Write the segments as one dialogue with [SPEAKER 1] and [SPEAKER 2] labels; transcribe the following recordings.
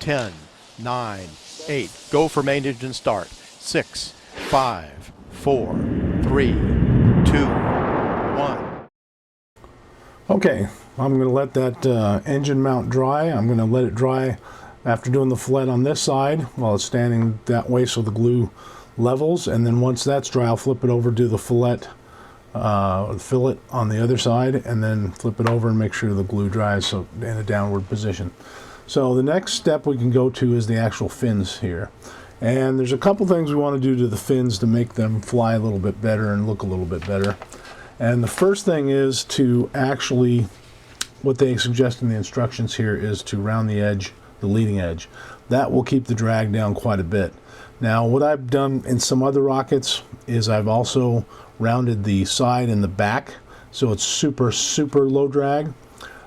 [SPEAKER 1] 10, 9, 8. Go for main engine start. 6, 5, 4, 3, 2, 1.
[SPEAKER 2] Okay, I'm going to let that engine mount dry. I'm going to let it dry after doing the fillet on this side while it's standing that way so the glue levels, and then once that's dry I'll flip it over, do the fillet on the other side, and then flip it over and make sure the glue dries so in a downward position. So the next step we can go to is the actual fins here, and there's a couple things we want to do to the fins to make them fly a little bit better and look a little bit better. And the first thing is to actually, what they suggest in the instructions here is to round the edge, the leading edge. That will keep the drag down quite a bit. Now what I've done in some other rockets is I've also rounded the side and the back, so it's super low drag.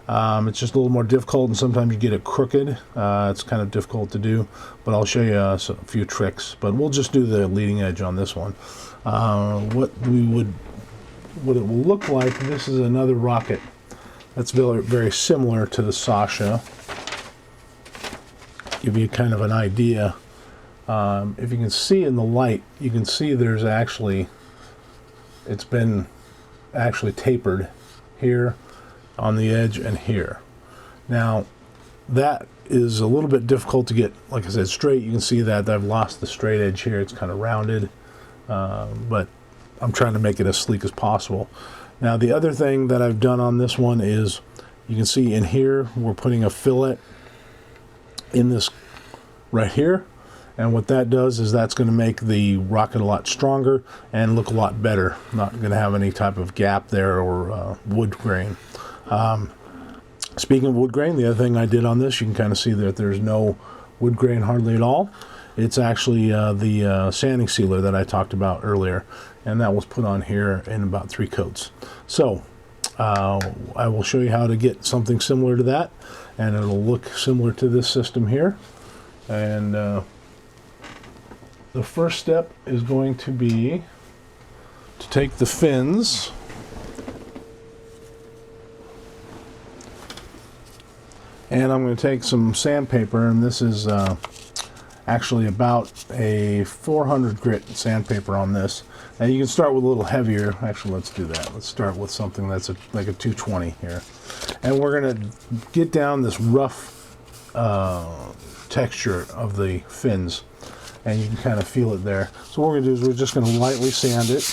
[SPEAKER 2] It's just a little more difficult, and sometimes you get it crooked. It's kind of difficult to do, but I'll show you a few tricks. But we'll just do the leading edge on this one. What it will look like, this is another rocket that's very similar to the Sasha. Give you kind of an idea. If you can see in the light, you can see there's actually, it's been actually tapered here on the edge and here. Now that is a little bit difficult to get, like I said, straight. You can see that I've lost the straight edge here. It's kind of rounded, but I'm trying to make it as sleek as possible. Now the other thing that I've done on this one is, you can see in here we're putting a fillet in this right here, and what that does is that's going to make the rocket a lot stronger and look a lot better. Not going to have any type of gap there or wood grain. Speaking of wood grain, the other thing I did on this, you can kind of see that there's no wood grain hardly at all. It's actually the sanding sealer that I talked about earlier, and that was put on here in about 3 coats. So I will show you how to get something similar to that, and it'll look similar to this system here. And the first step is going to be to take the fins and I'm going to take some sandpaper, and this is actually about a 400 grit sandpaper on this. And you can start with a little heavier. Actually, let's do that. Let's start with something that's like a 220 here. And we're going to get down this rough texture of the fins, and you can kind of feel it there. So what we're going to do is we're just going to lightly sand it,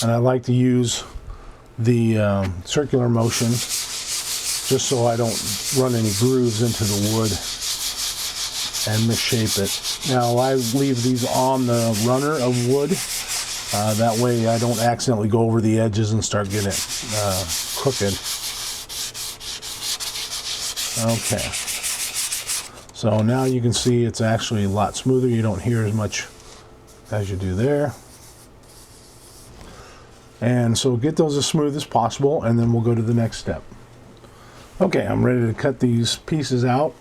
[SPEAKER 2] and I like to use the circular motion just so I don't run any grooves into the wood and misshape it. Now I leave these on the runner of wood, that way I don't accidentally go over the edges and start getting it crooked. Okay, so now you can see it's actually a lot smoother. You don't hear as much as you do there. And so get those as smooth as possible, and then we'll go to the next step. Okay, I'm ready to cut these pieces out,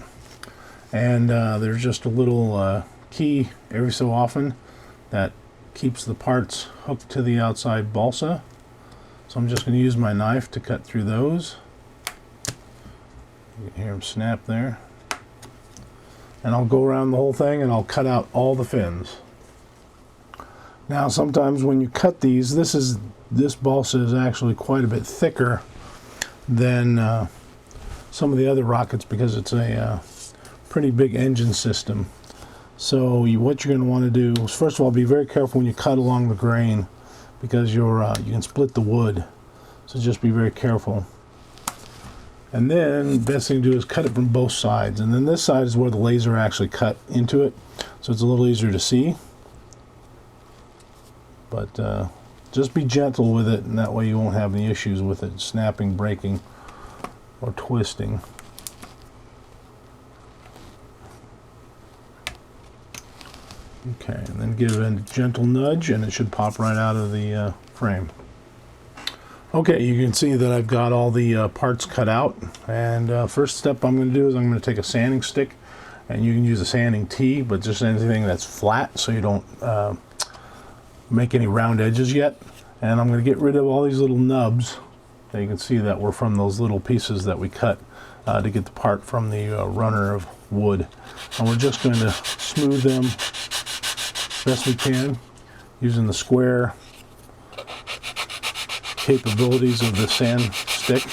[SPEAKER 2] and there's just a little key every so often that keeps the parts hooked to the outside balsa. So I'm just going to use my knife to cut through those. You can hear them snap there. And I'll go around the whole thing and I'll cut out all the fins. Now sometimes when you cut these, this balsa is actually quite a bit thicker than some of the other rockets because it's a pretty big engine system. So what you're going to want to do is, first of all, be very careful when you cut along the grain, because you can split the wood. So just be very careful. And then the best thing to do is cut it from both sides. And then this side is where the laser actually cut into it, so it's a little easier to see. But just be gentle with it, and that way you won't have any issues with it snapping, breaking, or twisting. Okay, and then give it a gentle nudge and it should pop right out of the frame. Okay, you can see that I've got all the parts cut out, and first step I'm going to do is I'm going to take a sanding stick, and you can use a sanding tee, but just anything that's flat so you don't make any round edges yet. And I'm going to get rid of all these little nubs that you can see that were from those little pieces that we cut to get the part from the runner of wood. And we're just going to smooth them best we can using the square capabilities of the sand stick,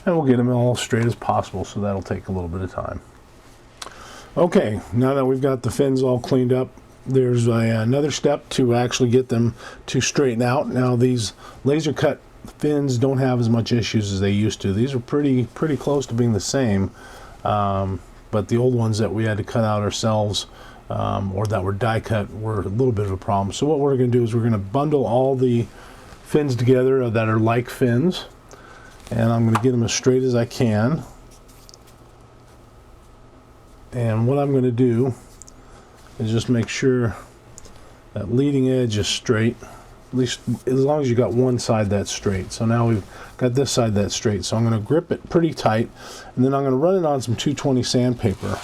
[SPEAKER 2] and we'll get them all straight as possible, so that'll take a little bit of time. Okay, now that we've got the fins all cleaned up, there's another step to actually get them to straighten out. Now these laser cut fins don't have as much issues as they used to. These are pretty close to being the same, but the old ones that we had to cut out ourselves or that were die cut were a little bit of a problem. So what we're going to do is we're going to bundle all the fins together that are like fins, and I'm going to get them as straight as I can. And what I'm going to do is just make sure that leading edge is straight, at least as long as you got one side that's straight. So now we've got this side that's straight, so I'm going to grip it pretty tight, and then I'm going to run it on some 220 sandpaper,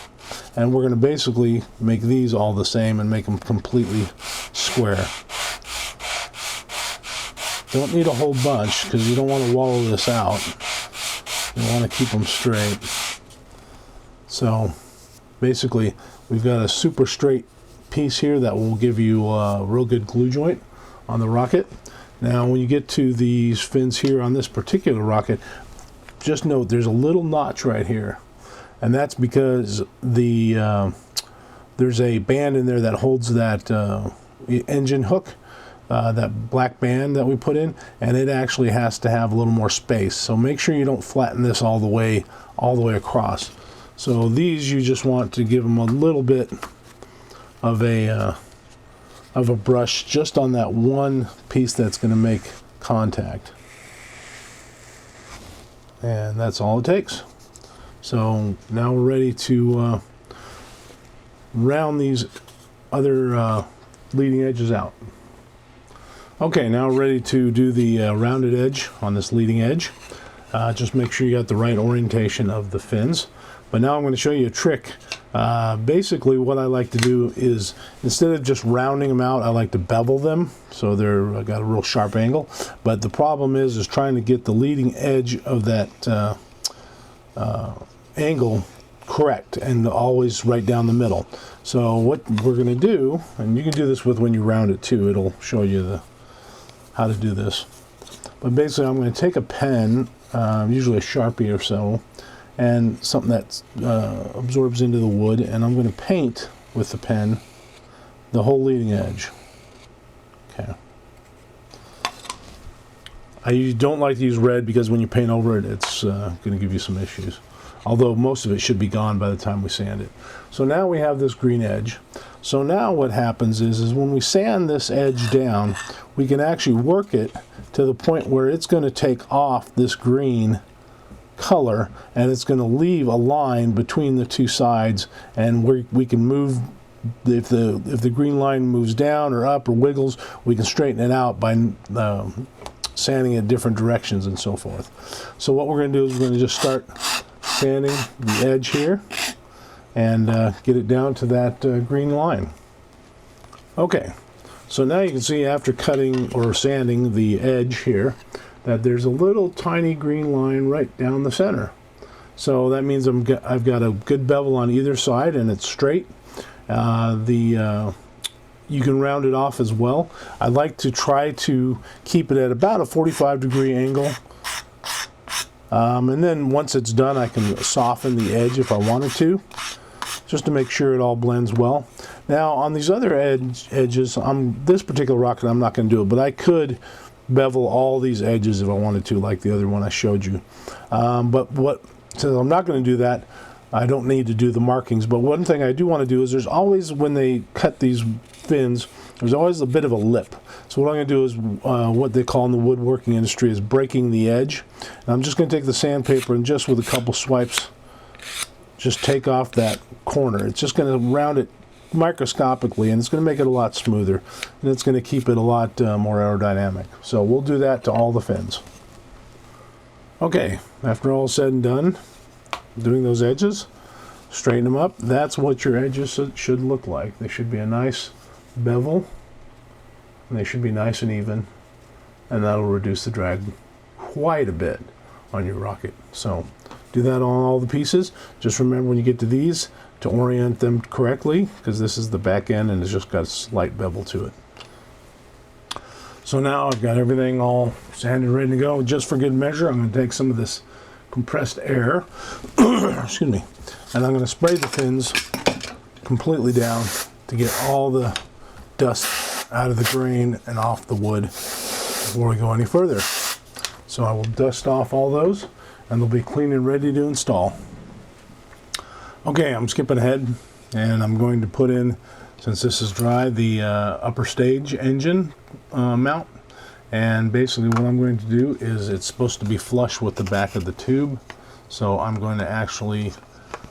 [SPEAKER 2] and we're going to basically make these all the same and make them completely square. Don't need a whole bunch because you don't want to wallow this out. You want to keep them straight. So basically we've got a super straight piece here that will give you a real good glue joint on the rocket. Now when you get to these fins here on this particular rocket, just note there's a little notch right here, and that's because the there's a band in there that holds that engine hook, that black band that we put in, and it actually has to have a little more space. So make sure you don't flatten this all the way across. So these, you just want to give them a little bit of a brush just on that one piece that's going to make contact, and that's all it takes. So now we're ready to round these other leading edges out. Okay, now we're ready to do the rounded edge on this leading edge. Just make sure you got the right orientation of the fins. But now I'm going to show you a trick. Basically what I like to do is, instead of just rounding them out, I like to bevel them so they're got a real sharp angle. But the problem is trying to get the leading edge of that angle correct and always right down the middle. So what we're going to do, and you can do this with when you round it too, it'll show you how to do this. But basically I'm going to take a pen, usually a Sharpie or so, and something that absorbs into the wood, and I'm going to paint with the pen the whole leading edge. Okay. I don't like to use red because when you paint over it, it's going to give you some issues. Although most of it should be gone by the time we sand it. So now we have this green edge. So now what happens is when we sand this edge down, we can actually work it to the point where it's going to take off this green color, and it's going to leave a line between the two sides, and we can move, if the green line moves down or up or wiggles, we can straighten it out by sanding in different directions and so forth. So what we're going to do is we're going to just start sanding the edge here and get it down to that green line. Okay, so now you can see after cutting or sanding the edge here that there's a little tiny green line right down the center. So that means I've got a good bevel on either side and it's straight. You can round it off as well. I like to try to keep it at about a 45-degree angle. And then once it's done, I can soften the edge if I wanted to, just to make sure it all blends well. Now on these other edges, this particular rocket I'm not going to do it, but I could bevel all these edges if I wanted to, like the other one I showed you. Since I'm not going to do that, I don't need to do the markings. But one thing I do want to do is there's always, when they cut these fins, there's always a bit of a lip. So what I'm going to do is what they call in the woodworking industry is breaking the edge. And I'm just going to take the sandpaper and just with a couple swipes, just take off that corner. It's just going to round it microscopically, and it's going to make it a lot smoother, and it's going to keep it a lot more aerodynamic. So we'll do that to all the fins. Okay, after all said and done doing those edges, straighten them up. That's what your edges should look like. They should be a nice bevel, and they should be nice and even, and that'll reduce the drag quite a bit on your rocket. So Do that on all the pieces. Just remember when you get to these to orient them correctly, because this is the back end and it's just got a slight bevel to it. So now I've got everything all sanded, ready to go. Just for good measure, I'm going to take some of this compressed air, excuse me, and I'm going to spray the fins completely down to get all the dust out of the grain and off the wood before we go any further. So I will dust off all those and they'll be clean and ready to install. Okay, I'm skipping ahead and I'm going to put in, since this is dry, the upper stage engine mount. And basically what I'm going to do is, it's supposed to be flush with the back of the tube. So I'm going to actually,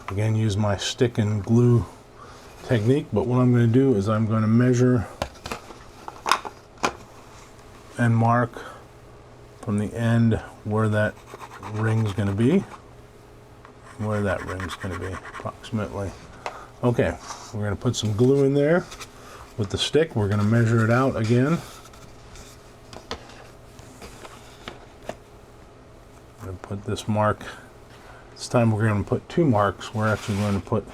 [SPEAKER 2] again, use my stick and glue technique. But what I'm going to do is I'm going to measure and mark from the end where that ring's going to be. Where that ring's going to be, approximately. Okay, we're going to put some glue in there with the stick. We're going to measure it out again. I'm going to put this mark. This time we're going to put 2 marks. We're actually going to put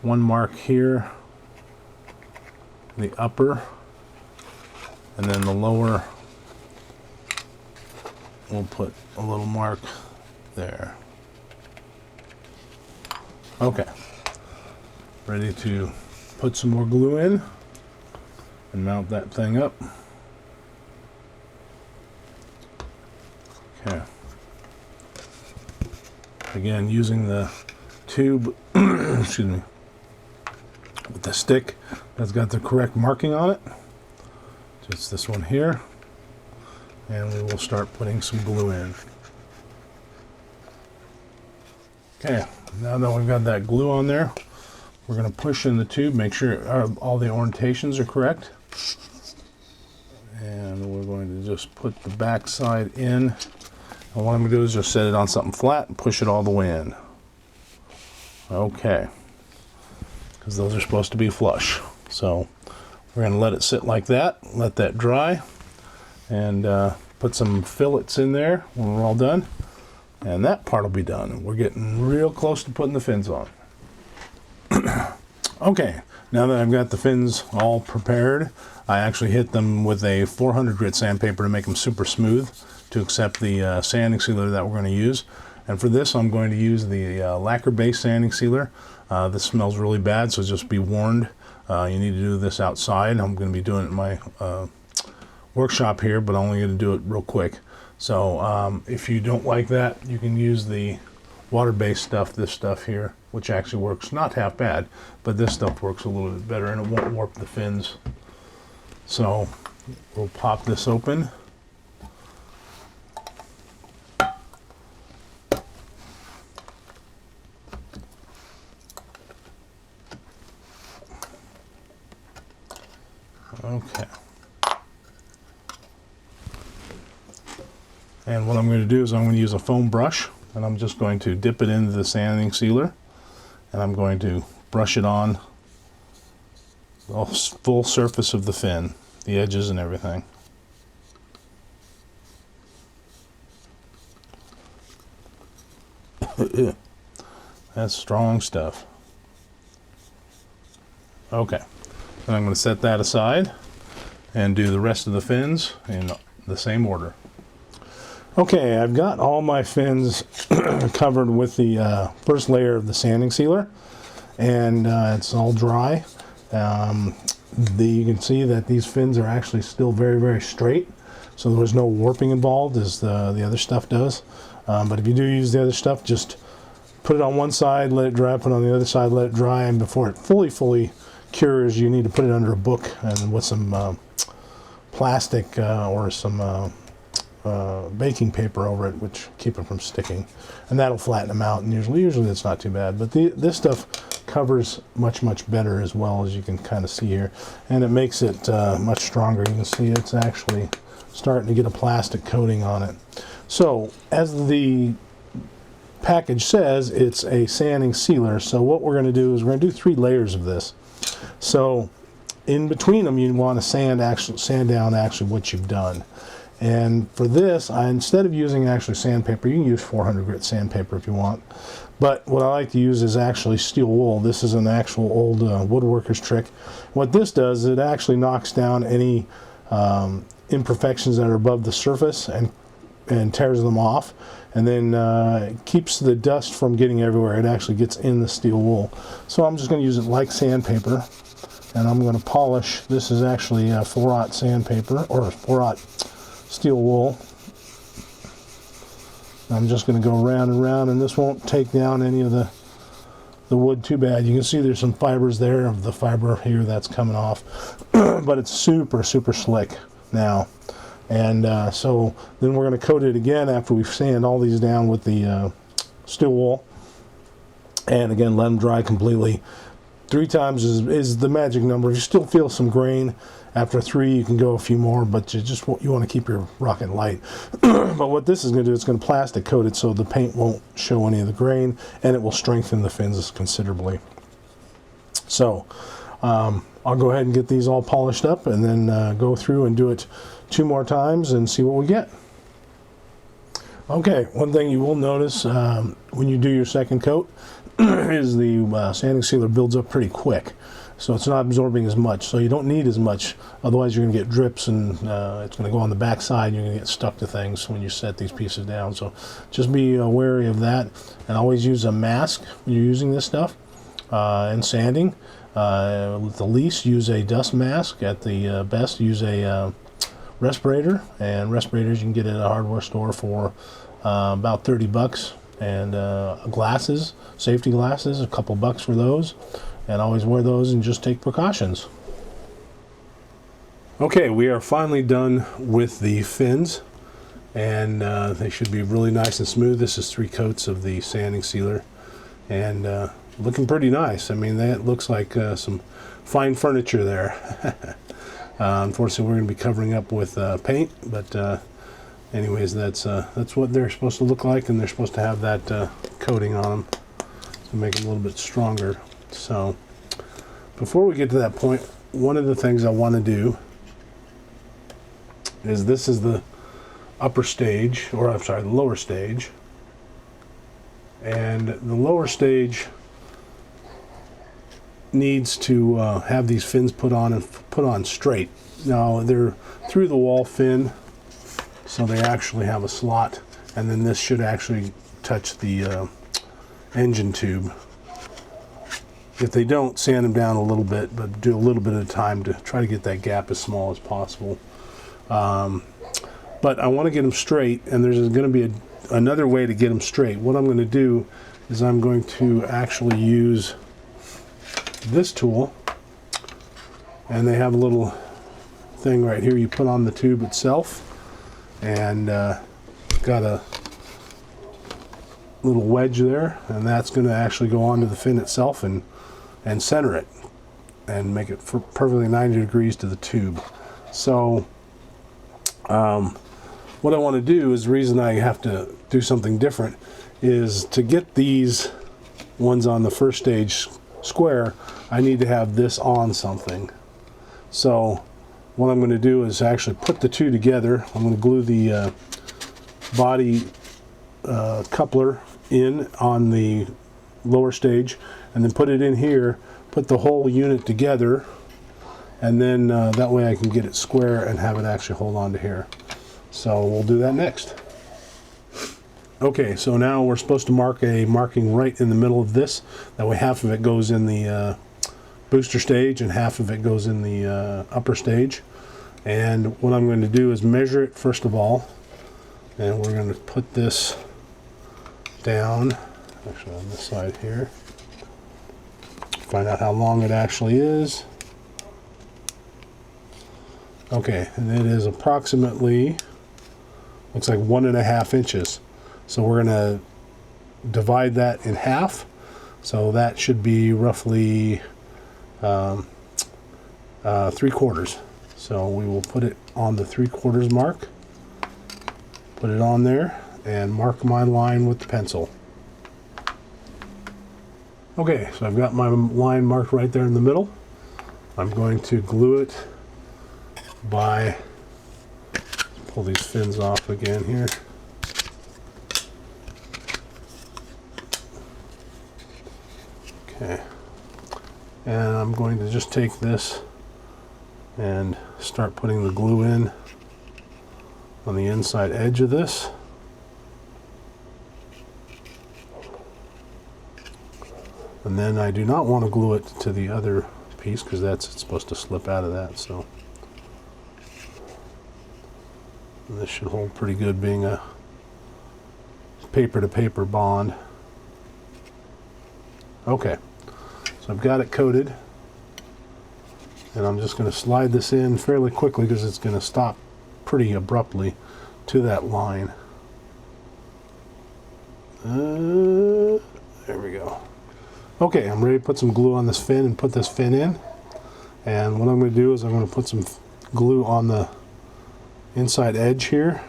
[SPEAKER 2] 1 mark here, the upper, and then the lower, we'll put a little mark there. Okay, ready to put some more glue in and mount that thing up. Okay. Again, using the tube, excuse me, with the stick that's got the correct marking on it. Just this one here. And we will start putting some glue in. Okay, now that we've got that glue on there, we're going to push in the tube, make sure all the orientations are correct. And we're going to just put the back side in. And what I'm going to do is just set it on something flat and push it all the way in. Okay, because those are supposed to be flush. So we're going to let it sit like that, let that dry, and put some fillets in there when we're all done. And that part will be done. We're getting real close to putting the fins on. Okay, now that I've got the fins all prepared, I actually hit them with a 400 grit sandpaper to make them super smooth to accept the sanding sealer that we're going to use. And for this, I'm going to use the lacquer-based sanding sealer. This smells really bad, so just be warned. You need to do this outside. I'm going to be doing it in my workshop here, but I'm only going to do it real quick. So if you don't like that, you can use the water-based stuff, this stuff here, which actually works not half bad, but this stuff works a little bit better and it won't warp the fins. So we'll pop this open. Okay. And what I'm going to do is I'm going to use a foam brush, and I'm just going to dip it into the sanding sealer, and I'm going to brush it on the full surface of the fin, the edges and everything. That's strong stuff. Okay, and I'm going to set that aside and do the rest of the fins in the same order. Okay, I've got all my fins covered with the first layer of the sanding sealer, and it's all dry. You can see that these fins are actually still very, very straight, so there was no warping involved as the other stuff does. But if you do use the other stuff, just put it on one side, let it dry, put it on the other side, let it dry, and before it fully cures, you need to put it under a book and with some plastic or some baking paper over it, which keep it from sticking, and that'll flatten them out. And usually it's not too bad, but this stuff covers much better, as well, as you can kind of see here, and it makes it much stronger. You can see it's actually starting to get a plastic coating on it. So as the package says, it's a sanding sealer. So what we're going to do is we're going to do 3 layers of this. So in between them, you want to sand down what you've done. And for this, instead of using actually sandpaper, you can use 400 grit sandpaper if you want. But what I like to use is actually steel wool. This is an actual old woodworker's trick. What this does, it actually knocks down any imperfections that are above the surface and tears them off, and then keeps the dust from getting everywhere. It actually gets in the steel wool. So I'm just going to use it like sandpaper, and I'm going to polish. This is actually 4-aught sandpaper, or 4-aught steel wool. I'm just going to go round and round, and this won't take down any of the wood too bad. You can see there's some fibers there of the fiber here that's coming off, but it's super slick now. And so then we're going to coat it again after we sand all these down with the steel wool, and again let them dry completely. 3 times is the magic number. If you still feel some grain after 3, you can go a few more, but you want to keep your rocket light. But what this is going to do, it's going to plastic coat it so the paint won't show any of the grain, and it will strengthen the fins considerably. So I'll go ahead and get these all polished up, and then go through and do it 2 more times and see what we get. Okay, one thing you will notice when you do your second coat is the sanding sealer builds up pretty quick, so it's not absorbing as much, so you don't need as much. Otherwise you're going to get drips, and it's going to go on the back side, and you're going to get stuck to things when you set these pieces down. So just be wary of that, and always use a mask when you're using this stuff and sanding. At the least, use a dust mask. At the best, use a respirator, and respirators you can get at a hardware store for about 30 bucks, and glasses, safety glasses, a couple bucks for those, and always wear those and just take precautions. Okay, we are finally done with the fins, and they should be really nice and smooth. This is 3 coats of the sanding sealer, and looking pretty nice. I mean, that looks like some fine furniture there. Unfortunately, we're going to be covering up with paint, but anyways, that's what they're supposed to look like, and they're supposed to have that coating on them to make it a little bit stronger. So before we get to that point, one of the things I want to do is, this is the upper stage, or I'm sorry, the lower stage, and the lower stage needs to have these fins put on straight. Now they're through the wall fin, so they actually have a slot, and then this should actually touch the engine tube. If they don't, sand them down a little bit, but do a little bit at a time to try to get that gap as small as possible. But I want to get them straight, and there's going to be another way to get them straight. What I'm going to do is I'm going to actually use this tool, and they have a little thing right here you put on the tube itself, and got a little wedge there, and that's going to actually go onto the fin itself and center it and make it perfectly 90 degrees to the tube. So what I want to do is, the reason I have to do something different is to get these ones on the first stage square, I need to have this on something. So what I'm going to do is actually put the 2 together. I'm going to glue the body coupler in on the lower stage, and then put it in here, put the whole unit together, and then that way I can get it square and have it actually hold on to here. So we'll do that next. Okay, so now we're supposed to mark a marking right in the middle of this. That way half of it goes in the booster stage and half of it goes in the upper stage. And what I'm going to do is measure it first of all, and we're going to put this down, actually on this side here. Find out how long it actually is. Okay, and it is approximately, looks like 1.5 inches. So we're going to divide that in half. So that should be roughly 3/4. So we will put it on the 3/4 mark, put it on there, and mark my line with the pencil. Okay, so I've got my line marked right there in the middle. I'm going to glue it by pull these fins off again here. Okay, and I'm going to just take this and start putting the glue in on the inside edge of this. And then I do not want to glue it to the other piece because it's supposed to slip out of that. So and this should hold pretty good, being a paper-to-paper bond. Okay, so I've got it coated, and I'm just going to slide this in fairly quickly because it's going to stop pretty abruptly to that line. There we go. Okay, I'm ready to put some glue on this fin and put this fin in. And what I'm going to do is I'm going to put some glue on the inside edge here.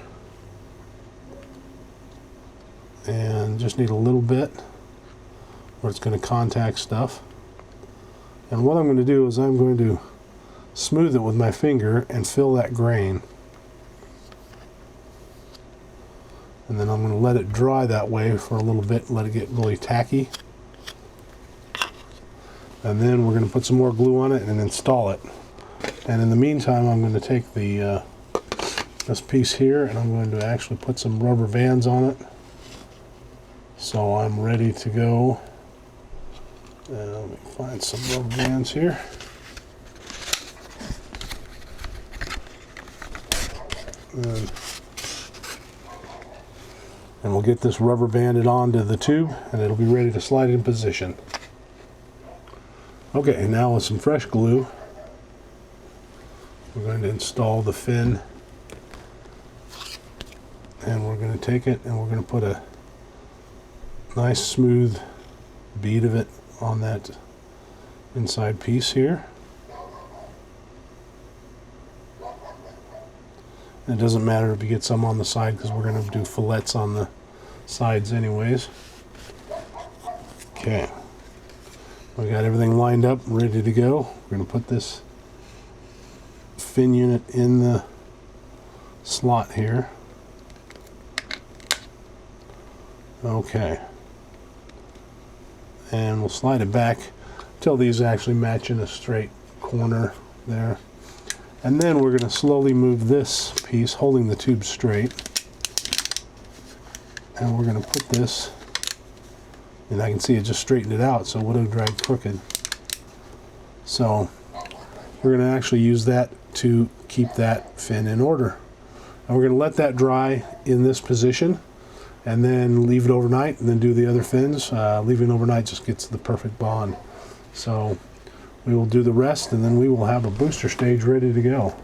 [SPEAKER 2] And just need a little bit where it's going to contact stuff. And what I'm going to do is I'm going to smooth it with my finger and fill that grain. And then I'm going to let it dry that way for a little bit, let it get really tacky. And then we're going to put some more glue on it and install it. And in the meantime, I'm going to take the this piece here and I'm going to actually put some rubber bands on it. So I'm ready to go. Let me find some rubber bands here. And we'll get this rubber banded onto the tube and it'll be ready to slide in position. Okay, now with some fresh glue, we're going to install the fin, and we're going to take it and we're going to put a nice smooth bead of it on that inside piece here. It doesn't matter if you get some on the side because we're going to do fillets on the sides anyways. Okay. We got everything lined up, ready to go. We're going to put this fin unit in the slot here. Okay. And we'll slide it back until these actually match in a straight corner there. And then we're going to slowly move this piece, holding the tube straight. And we're going to put this, and I can see it just straightened it out, so it would have dragged crooked. So we're going to actually use that to keep that fin in order. And we're going to let that dry in this position and then leave it overnight and then do the other fins. Leaving overnight just gets the perfect bond. So we will do the rest and then we will have a booster stage ready to go.